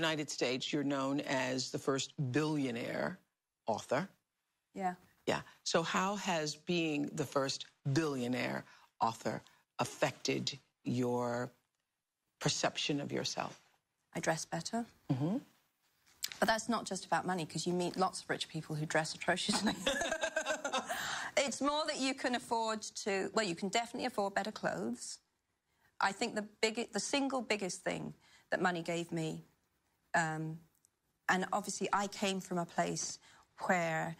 United States, you're known as the first billionaire author. Yeah. Yeah. So how has being the first billionaire author affected your perception of yourself? I dress better. Mm-hmm. But that's not just about money, because you meet lots of rich people who dress atrociously. It's more that you can afford to, well, you can definitely afford better clothes. I think the single biggest thing that money gave me, and obviously I came from a place where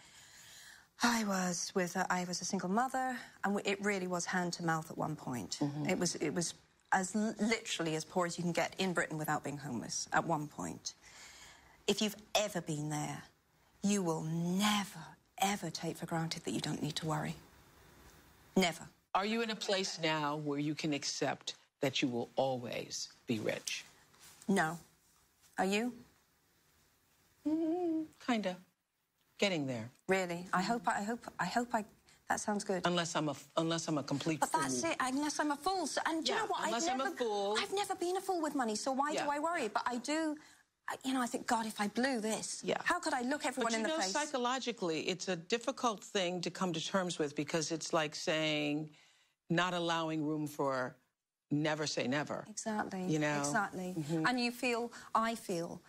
I was a single mother, and it really was hand to mouth at one point. Mm-hmm. It was as literally as poor as you can get in Britain without being homeless at one point. If you've ever been there, you will never, ever take for granted that you don't need to worry. Never. Are you in a place now where you can accept that you will always be rich? No. Are you? Kind of. Getting there. Really? I hope that sounds good. Unless I'm a complete fool. But that's it, unless I'm a fool. So, and do you know what? I'm a fool. I've never been a fool with money, so why do I worry? But I do, you know, I think, God, if I blew this, how could I look everyone in the face? But psychologically, it's a difficult thing to come to terms with, because it's like saying, not allowing room for never say never. Exactly. You know? Exactly. Mm-hmm. And I feel,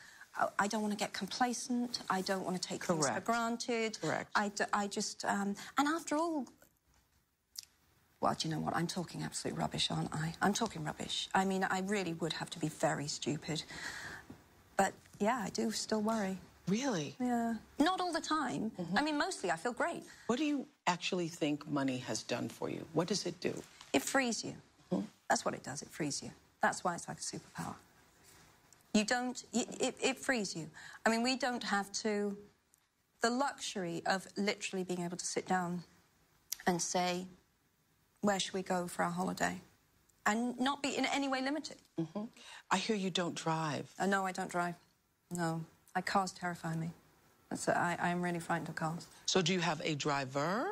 I don't want to get complacent. I don't want to take things for granted. Correct. I just, and after all, well, do you know what? I'm talking absolute rubbish, aren't I? I'm talking rubbish. I mean, I really would have to be very stupid. But, yeah, I do still worry. Really? Yeah. Not all the time. Mm-hmm. I mean, mostly I feel great. What do you actually think money has done for you? What does it do? It frees you. Mm-hmm. That's what it does. It frees you. That's why it's like a superpower. You don't... It frees you. I mean, we don't have to... The luxury of literally being able to sit down and say, where should we go for our holiday? And not be in any way limited. Mm-hmm. I hear you don't drive. No, I don't drive. No. Cars terrify me. I'm really frightened of cars. So do you have a driver?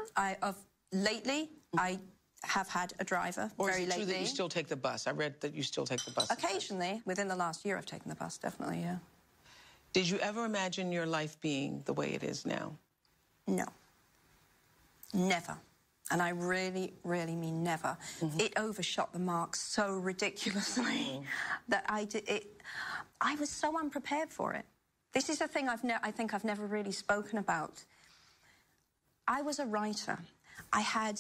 Lately, I have had a driver. Or very is it true lately. that you still take the bus? I read that you still take the bus. Occasionally. Within the last year, I've taken the bus, definitely, yeah. Did you ever imagine your life being the way it is now? No. Never. And I really, really mean never. Mm-hmm. It overshot the mark so ridiculously that I was so unprepared for it. This is the thing I think I've never really spoken about. I was a writer. I had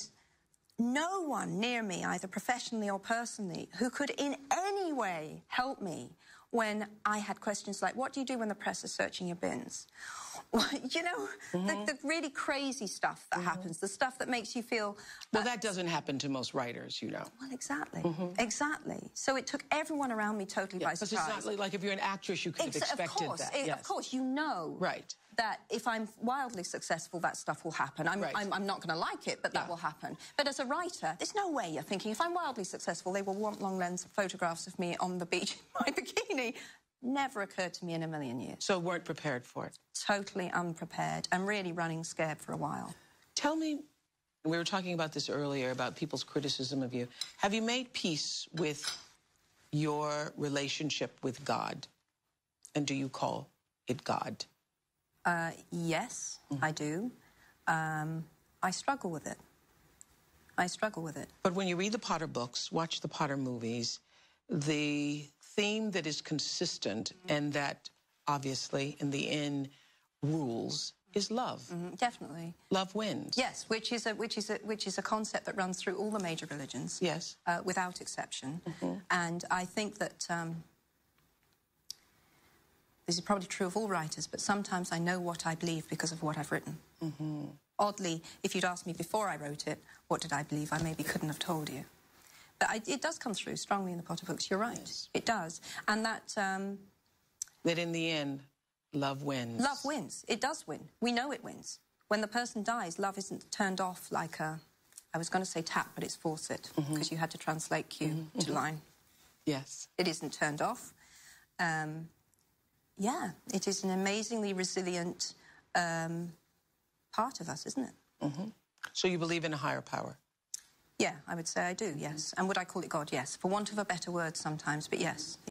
no one near me, either professionally or personally, who could in any way help me when I had questions like, what do you do when the press is searching your bins? You know, the really crazy stuff that happens, the stuff that makes you feel... Well, that doesn't happen to most writers, you know. Well, exactly. Exactly. So it took everyone around me totally by surprise. Because it's not like if you're an actress, you could have expected that. Of course, you know that if I'm wildly successful, that stuff will happen. I'm not going to like it, but that will happen. But as a writer, there's no way you're thinking, if I'm wildly successful, they will want long lens photographs of me on the beach in my bikini. Never occurred to me in a million years. So weren't prepared for it? Totally unprepared and really running scared for a while. Tell me, we were talking about this earlier, about people's criticism of you. Have you made peace with your relationship with God? And do you call it God? Yes, I do. I struggle with it. I struggle with it. But when you read the Potter books, watch the Potter movies, the theme that is consistent and that obviously in the end rules is love. Definitely. Love wins. Yes, which is a concept that runs through all the major religions. Yes. Without exception. And I think that this is probably true of all writers, but sometimes I know what I believe because of what I've written. Oddly, if you'd asked me before I wrote it, what did I believe, I maybe couldn't have told you. But it does come through strongly in the Potter books. You're right. Yes. It does. And that... that in the end, love wins. Love wins. It does win. We know it wins. When the person dies, love isn't turned off like a... I was going to say tap, but it's faucet, because you had to translate cue to line. Yes. It isn't turned off. Yeah, it is an amazingly resilient part of us, isn't it? So you believe in a higher power? Yeah, I would say I do, yes. And would I call it God? Yes. For want of a better word sometimes, but yes.